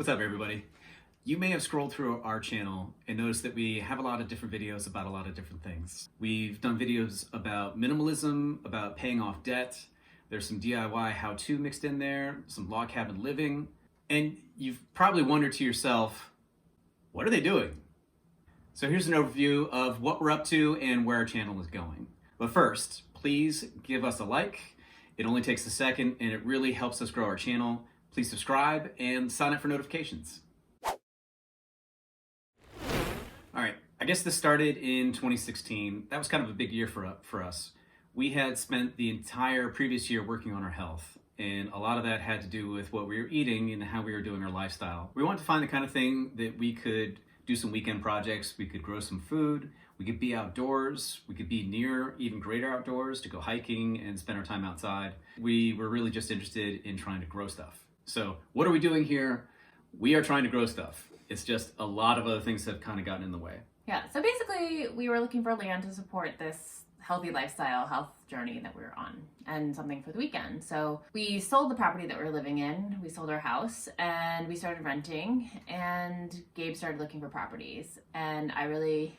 What's up, everybody? You may have scrolled through our channel and noticed that we have a lot of different videos about a lot of different things. We've done videos about minimalism, about paying off debt. There's some DIY how-to mixed in there, some log cabin living. And you've probably wondered to yourself, what are they doing? So here's an overview of what we're up to and where our channel is going. But first, please give us a like. It only takes a second and it really helps us grow our channel. Please subscribe and sign up for notifications. All right, I guess this started in 2016. That was kind of a big year for us. We had spent the entire previous year working on our health, and a lot of that had to do with what we were eating and how we were doing our lifestyle. We wanted to find the kind of thing that we could do some weekend projects, we could grow some food, we could be outdoors, we could be near even greater outdoors to go hiking and spend our time outside. We were really just interested in trying to grow stuff. So what are we doing here? We are trying to grow stuff. It's just a lot of other things have kind of gotten in the way. Yeah, so basically we were looking for land to support this healthy lifestyle, health journey that we were on, and something for the weekend. So we sold the property that we were living in, we sold our house, and we started renting, and Gabe started looking for properties. And I really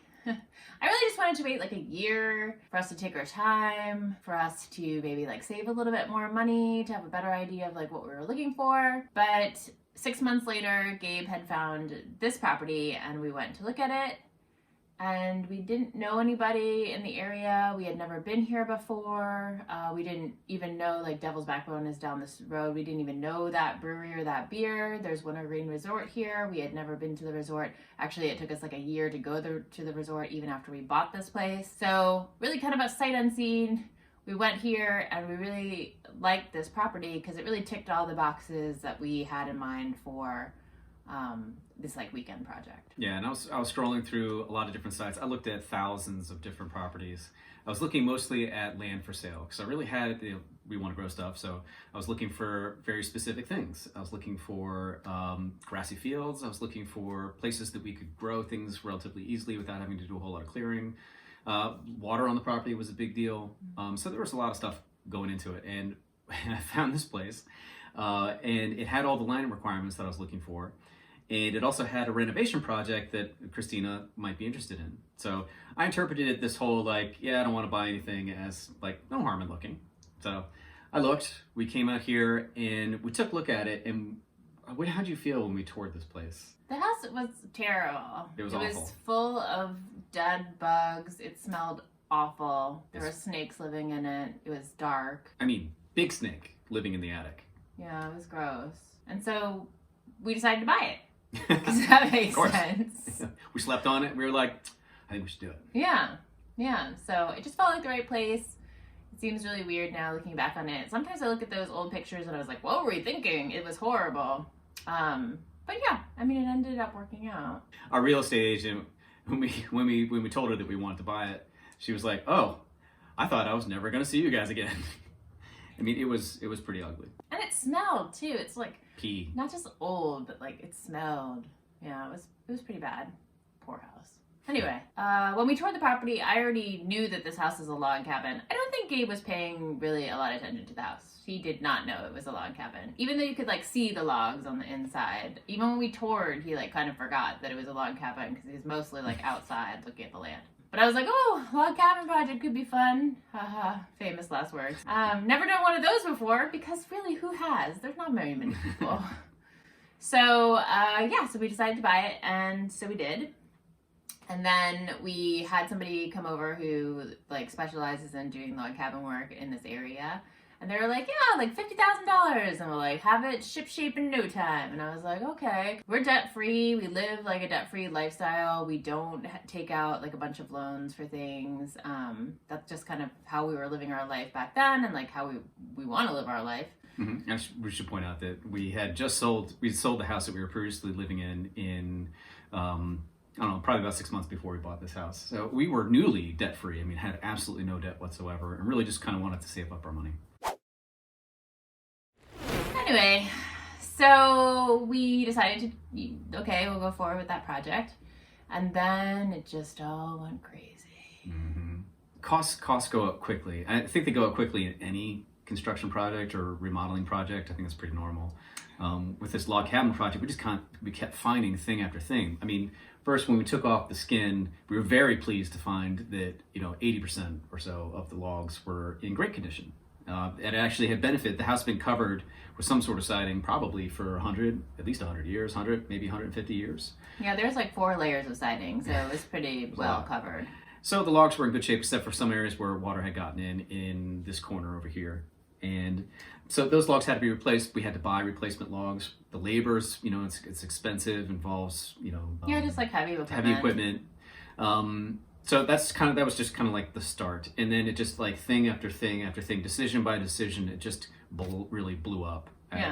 just wanted to wait like a year for us to take our time, for us to maybe like save a little bit more money, to have a better idea of like what we were looking for. But 6 months later, Gabe had found this property and we went to look at it. And we didn't know anybody in the area. We had never been here before. We didn't even know like Devil's Backbone is down this road. We didn't even know that brewery or that beer. There's Wintergreen Resort here. We had never been to the resort. Actually, it took us like a year to go to the resort even after we bought this place. So really kind of a sight unseen. We went here and we really liked this property because it really ticked all the boxes that we had in mind for this like weekend project. Yeah, and I was scrolling through a lot of different sites. I looked at thousands of different properties. I was looking mostly at land for sale because I really had, we want to grow stuff, so I was looking for very specific things. I was looking for grassy fields. I was looking for places that we could grow things relatively easily without having to do a whole lot of clearing. Water on the property was a big deal. So there was a lot of stuff going into it, and I found this place, and it had all the land requirements that I was looking for. And it also had a renovation project that Christina might be interested in. So I interpreted this whole like, yeah, I don't want to buy anything as like, no harm in looking. So I looked, we came out here and we took a look at it. And how did you feel when we toured this place? The house was terrible. It was awful. It was full of dead bugs. It smelled awful. There were snakes living in it. It was dark. I mean, big snake living in the attic. Yeah, it was gross. And so we decided to buy it. Does that make sense? We slept on it. We were like, I think we should do it. Yeah. So it just felt like the right place. It seems really weird now looking back on it. Sometimes I look at those old pictures and I was like, what were we thinking? It was horrible. But yeah, I mean, it ended up working out. Our real estate agent, when we told her that we wanted to buy it, she was like, oh, I thought I was never going to see you guys again. I mean, it was pretty ugly. And it smelled too. It's like pee. Not just old, but like it smelled. Yeah, it was pretty bad. Poor house. Anyway, when we toured the property, I already knew that this house is a log cabin. I don't think Gabe was paying really a lot of attention to the house. He did not know it was a log cabin. Even though you could like see the logs on the inside. Even when we toured, he like kind of forgot that it was a log cabin because he was mostly like outside looking at the land. But I was like, oh, log cabin project could be fun. Haha, famous last words. Never done one of those before because really, who has? There's not very many people. So so we decided to buy it, and so we did. And then we had somebody come over who like specializes in doing log cabin work in this area. And they were like, yeah, like $50,000. And we're like, have it ship shape in no time. And I was like, okay. We're debt free. We live like a debt free lifestyle. We don't take out like a bunch of loans for things. That's just kind of how we were living our life back then and like how we want to live our life. Mm-hmm. And we should point out that we sold the house that we were previously living in I don't know, probably about 6 months before we bought this house. So we were newly debt free. I mean, had absolutely no debt whatsoever and really just kind of wanted to save up our money. Anyway, so we decided to, okay, we'll go forward with that project. And then it just all went crazy. Mm-hmm. Costs go up quickly. I think they go up quickly in any construction project or remodeling project, I think it's pretty normal. With this log cabin project, we kept finding thing after thing. I mean, first when we took off the skin, we were very pleased to find that 80% or so of the logs were in great condition. It actually had benefited. The house had been covered with some sort of siding probably for at least 100 years, 100, maybe 150 years. Yeah, there's like 4 layers of siding, so it was pretty well covered. So the logs were in good shape, except for some areas where water had gotten in this corner over here. And so those logs had to be replaced. We had to buy replacement logs. The labor's, it's expensive, involves, just like heavy equipment. Heavy equipment. So that was just kind of like the start. And then it just like thing after thing after thing, decision by decision, it just really blew up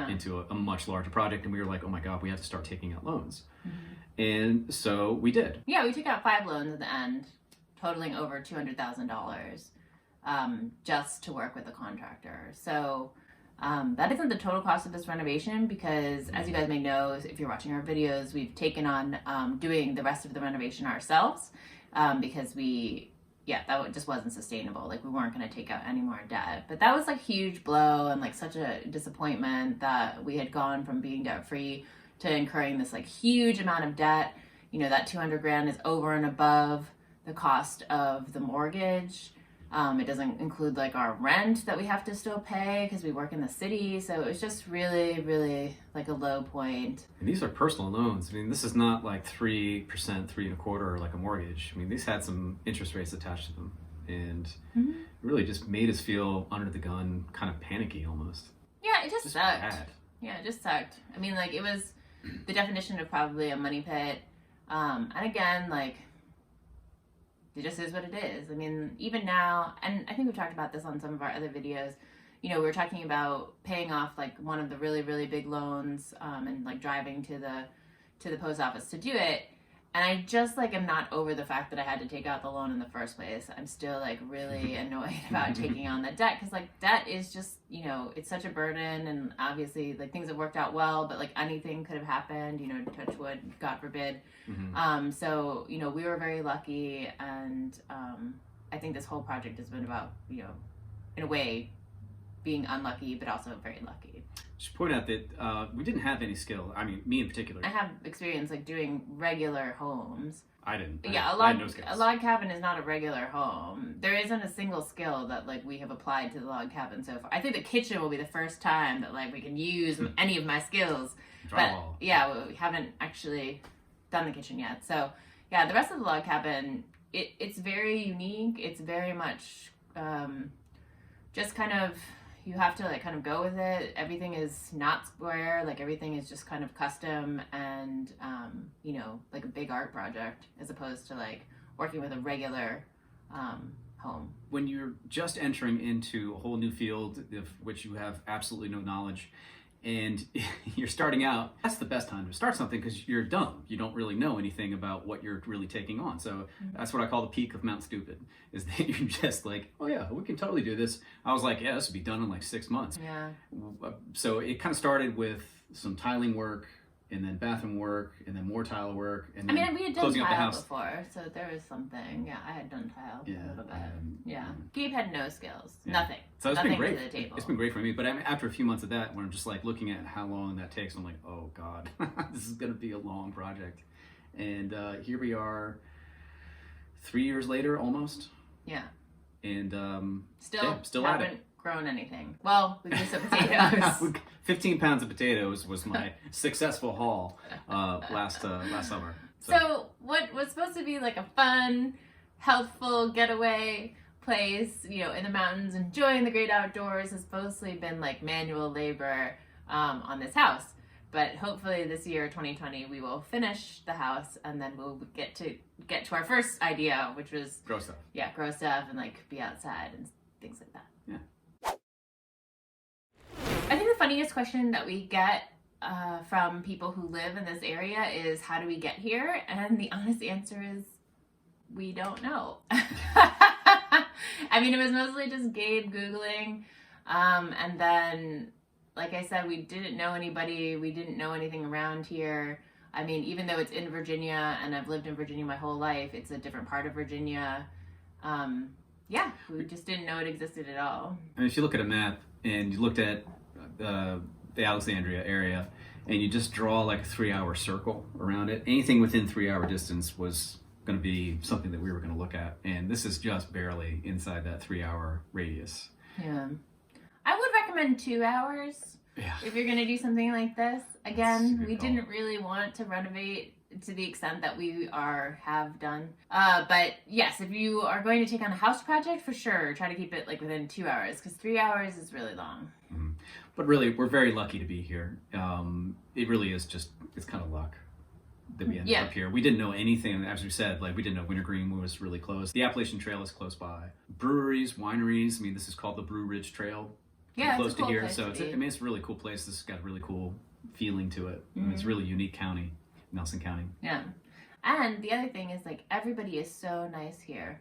into a much larger project. And we were like, oh my God, we have to start taking out loans. Mm-hmm. And so we did. Yeah, we took out 5 loans at the end, totaling over $200,000 just to work with the contractor. So that isn't the total cost of this renovation because, as you guys may know, if you're watching our videos, we've taken on doing the rest of the renovation ourselves because that just wasn't sustainable. Like, we weren't going to take out any more debt. But that was like a huge blow and like such a disappointment that we had gone from being debt free to incurring this like huge amount of debt. That $200,000 is over and above the cost of the mortgage. It doesn't include like our rent that we have to still pay because we work in the city. So it was just really, really like a low point. And these are personal loans. I mean, this is not like 3%, 3.25% like a mortgage. I mean, these had some interest rates attached to them, and it really just made us feel under the gun, kind of panicky almost. Yeah, it just sucked. Bad. Yeah, it just sucked. I mean, like, it was the definition of probably a money pit. And again, like, it just is what it is. I mean, even now, and I think we've talked about this on some of our other videos, we were talking about paying off like one of the really, really big loans and like driving to the post office to do it. And I just like am not over the fact that I had to take out the loan in the first place. I'm still like really annoyed about taking on the debt because like debt is just, it's such a burden, and obviously like things have worked out well, but like anything could have happened, touch wood, God forbid. Mm-hmm. So, we were very lucky, and I think this whole project has been about, in a way, being unlucky, but also very lucky. Just point out that we didn't have any skill. I mean, me in particular. I have experience like doing regular homes. I didn't. I had no skills. A log cabin is not a regular home. There isn't a single skill that like we have applied to the log cabin so far. I think the kitchen will be the first time that like we can use any of my skills. Drywall. But yeah, we haven't actually done the kitchen yet. So yeah, the rest of the log cabin, it's very unique. It's very much just kind of, you have to like kind of go with it. Everything is not square. Like everything is just kind of custom and, like a big art project as opposed to like working with a regular home. When you're just entering into a whole new field of which you have absolutely no knowledge and you're starting out, that's the best time to start something because you're dumb. You don't really know anything about what you're really taking on. So that's what I call the peak of Mount Stupid, is that you're just like, oh yeah, we can totally do this. I was like, yeah, this would be done in like 6 months. Yeah. So it kind of started with some tiling work, and then bathroom work, and then more tile work, and then we had done closing up the tile house. Before, so there was something. Yeah, I had done tile a little bit. Yeah. Yeah. Gabe had no skills. Yeah. Nothing. So it's Nothing been great. to the table. It's been great for me. But after a few months of that, when I'm just like looking at how long that takes, I'm like, oh God, this is going to be a long project. And here we are 3 years later, almost. Yeah. And still haven't grown anything. Well, we grew some potatoes. 15 pounds of potatoes was my successful haul last summer. So what was supposed to be like a fun, healthful getaway place, in the mountains, enjoying the great outdoors, has mostly been like manual labor on this house. But hopefully this year, 2020, we will finish the house, and then we'll get to our first idea, which was grow stuff. Yeah, grow stuff and like be outside and things like that. Yeah. I think the funniest question that we get from people who live in this area is, how do we get here? And the honest answer is, we don't know. I mean, it was mostly just Gabe Googling. And then, like I said, we didn't know anybody. We didn't know anything around here. I mean, even though it's in Virginia and I've lived in Virginia my whole life, it's a different part of Virginia. Yeah, we just didn't know it existed at all. I mean, if you look at a map and you looked at the Alexandria area and you just draw like a 3-hour circle around it, anything within 3-hour distance was going to be something that we were going to look at. And this is just barely inside that 3-hour radius. Yeah. I would recommend 2 hours if you're going to do something like this. Again, we didn't really want to renovate to the extent that we have done. But yes, if you are going to take on a house project, for sure, try to keep it like within 2 hours, because 3 hours is really long. Mm-hmm. But really, we're very lucky to be here. It really is just, it's kind of luck that we ended up here. We didn't know anything, as we said, like we didn't know Wintergreen was really close. The Appalachian Trail is close by. Breweries, wineries, I mean, this is called the Brew Ridge Trail. Yeah, close it's a cool to here, place so to be. it's a really cool place. This has got a really cool feeling to it. Mm-hmm. It's a really unique county, Nelson County. Yeah. And the other thing is, like, everybody is so nice here.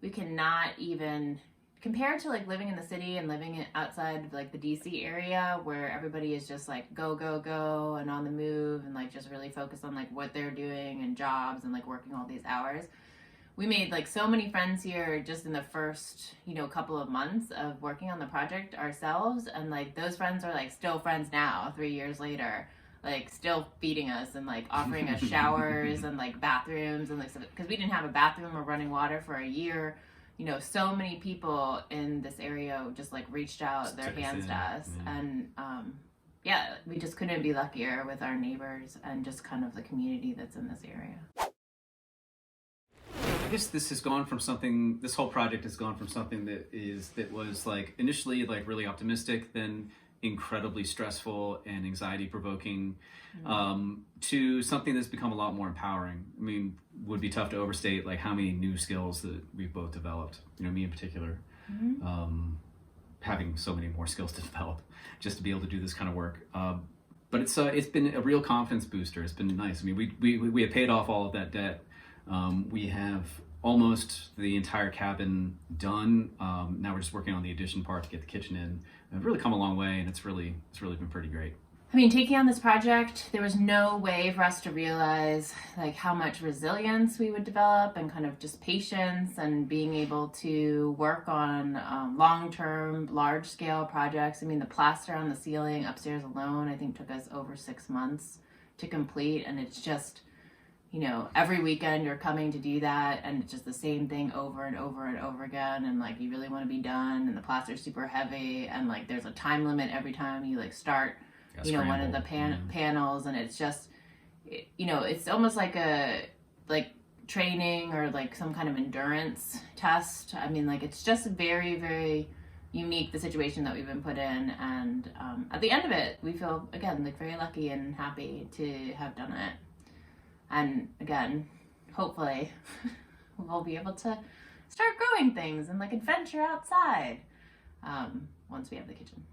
We cannot even, compared to like living in the city and living outside of like the DC area where everybody is just like go, go, go and on the move and like just really focused on like what they're doing and jobs and like working all these hours. We made like so many friends here just in the first, couple of months of working on the project ourselves. And like those friends are like still friends now, 3 years later, like still feeding us and like offering us showers and like bathrooms and like stuff. Because we didn't have a bathroom or running water for a year. So many people in this area just like reached out their hands to us. And we just couldn't be luckier with our neighbors and just kind of the community that's in this area. I guess this whole project has gone from something that was like initially like really optimistic, then incredibly stressful and anxiety provoking, to something that's become a lot more empowering. I mean, would be tough to overstate like how many new skills that we've both developed, me in particular, having so many more skills to develop just to be able to do this kind of work. But it's been a real confidence booster. It's been nice. I mean, we have paid off all of that debt. We have almost the entire cabin done. Now we're just working on the addition part to get the kitchen in. We've really come a long way, and it's really been pretty great. I mean, taking on this project, there was no way for us to realize like how much resilience we would develop and kind of just patience and being able to work on long-term, large-scale projects. I mean, the plaster on the ceiling upstairs alone, I think took us over 6 months to complete, and it's just, every weekend you're coming to do that, and it's just the same thing over and over and over again, and like you really want to be done, and the plaster's super heavy, and like there's a time limit every time you like start one of the panels, and it's just it's almost like a training or like some kind of endurance test. I mean, like it's just very, very unique, the situation that we've been put in, and at the end of it we feel again like very lucky and happy to have done it. And again, hopefully we'll be able to start growing things and like adventure outside once we have the kitchen.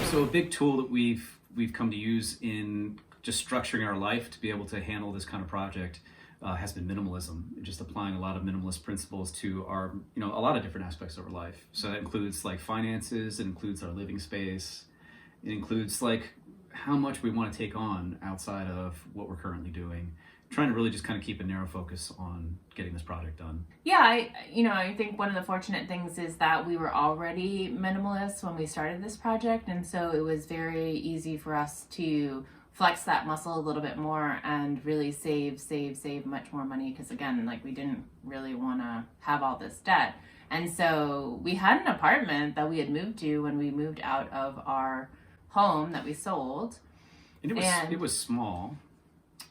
So a big tool that we've come to use in just structuring our life to be able to handle this kind of project has been minimalism. Just applying a lot of minimalist principles to our, a lot of different aspects of our life. So that includes like finances, it includes our living space, it includes like how much we want to take on outside of what we're currently doing. Trying to really just kind of keep a narrow focus on getting this project done. Yeah, I think one of the fortunate things is that we were already minimalists when we started this project, and so it was very easy for us to flex that muscle a little bit more and really save much more money, because again, like we didn't really want to have all this debt. And so we had an apartment that we had moved to when we moved out of our home that we sold. And it was small.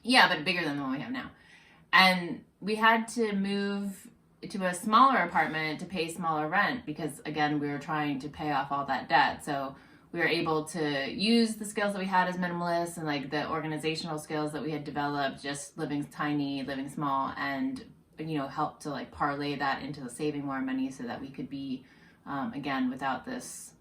Yeah, but bigger than the one we have now. And we had to move to a smaller apartment to pay smaller rent because, again, we were trying to pay off all that debt. So we were able to use the skills that we had as minimalists and like the organizational skills that we had developed, just living tiny, living small, and help to like parlay that into saving more money so that we could be, again, without this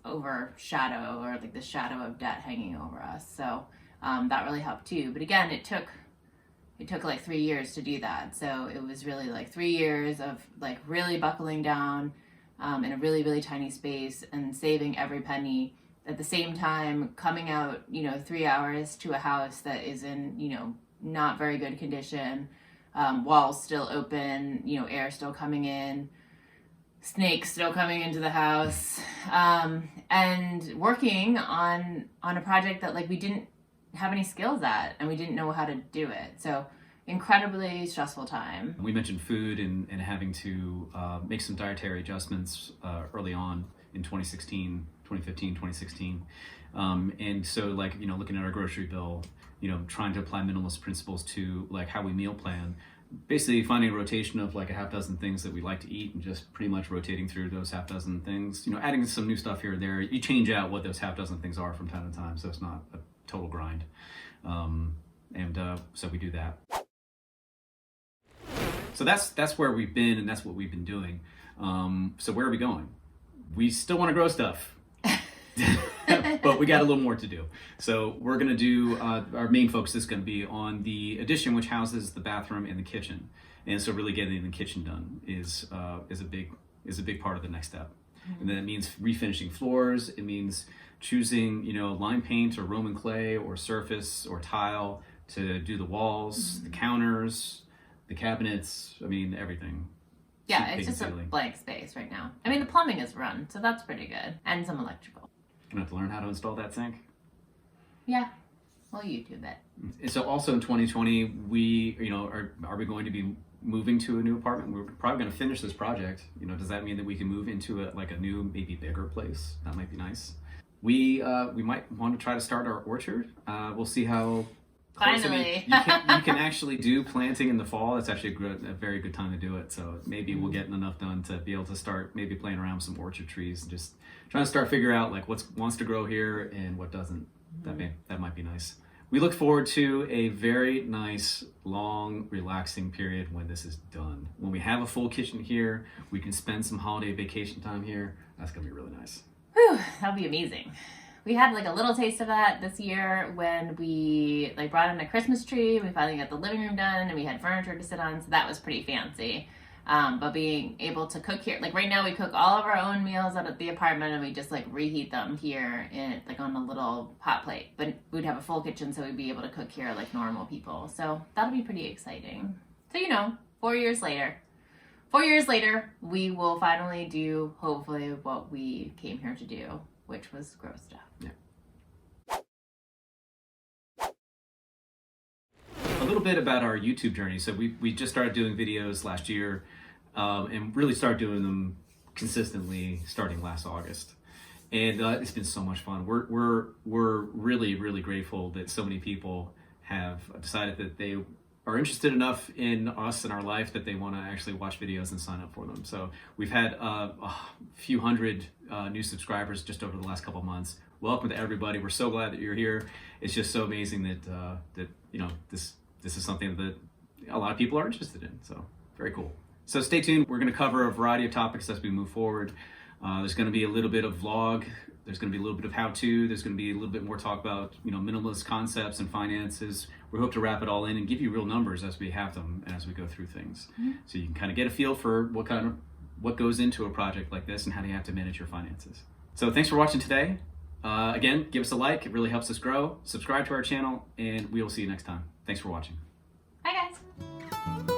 overshadow or like the shadow of debt hanging over us. So that really helped too. But again, it took like 3 years to do that. So it was really like 3 years of like really buckling down in a really, really tiny space and saving every penny. At the same time, coming out, 3 hours to a house that is in, not very good condition, walls still open, air still coming in, snakes still coming into the house, and working on a project that like we didn't have any skills at and we didn't know how to do it. So incredibly stressful time. We mentioned food and having to make some dietary adjustments early on in 2015, 2016. And so like, looking at our grocery bill, trying to apply minimalist principles to like how we meal plan, basically finding a rotation of like a half dozen things that we like to eat and just pretty much rotating through those half dozen things, adding some new stuff here and there. You change out what those half dozen things are from time to time, so it's not a total grind. So we do that. So that's where we've been and that's what we've been doing. So where are we going? We still want to grow stuff. But we got a little more to do. So we're going to do, our main focus is going to be on the addition, which houses the bathroom and the kitchen. And so really getting the kitchen done is a big part of the next step. Mm-hmm. And then it means refinishing floors. It means choosing, lime paint or Roman clay or surface or tile to do the walls, mm-hmm. the counters, the cabinets, everything. Yeah, it's just a blank space right now. The plumbing is run, so that's pretty good. And some electrical. Gonna have to learn how to install that sink. Yeah, we'll YouTube it. And so also in 2020, we, are we going to be moving to a new apartment? We're probably going to finish this project. Does that mean that we can move into a new, maybe bigger place? That might be nice. We might want to try to start our orchard. We'll see how. Finally. You can actually do planting in the fall. It's actually a very good time to do it. So maybe we'll get enough done to be able to start maybe playing around with some orchard trees and just trying to start figure out like what wants to grow here and what doesn't. That might be nice. We look forward to a very nice, long, relaxing period when this is done. When we have a full kitchen here, we can spend some holiday vacation time here. That's gonna be really nice. Whew, that'll be amazing. We had like a little taste of that this year when we like brought in a Christmas tree. We finally got the living room done and we had furniture to sit on, so that was pretty fancy. But being able to cook here, like right now we cook all of our own meals out at the apartment and we just like reheat them here in like on a little hot plate. But we'd have a full kitchen, so we'd be able to cook here like normal people. So that'll be pretty exciting. So 4 years later, we will finally do hopefully what we came here to do, which was grow stuff. Yeah. A little bit about our YouTube journey. So we just started doing videos last year and really started doing them consistently starting last August. And it's been so much fun. We're really, really grateful that so many people have decided that they are interested enough in us and our life that they want to actually watch videos and sign up for them. So we've had a few hundred new subscribers just over the last couple of months. Welcome to everybody. We're so glad that you're here. It's just so amazing that this is something that a lot of people are interested in. So very cool. So stay tuned. We're going to cover a variety of topics as we move forward. There's going to be a little bit of vlog. There's going to be a little bit of how-to. There's going to be a little bit more talk about, minimalist concepts and finances. We hope to wrap it all in and give you real numbers as we have them and as we go through things. Mm-hmm. So you can kind of get a feel for what goes into a project like this and how do you have to manage your finances. So thanks for watching today. Again, give us a like. It really helps us grow. Subscribe to our channel, and we will see you next time. Thanks for watching. Bye, guys.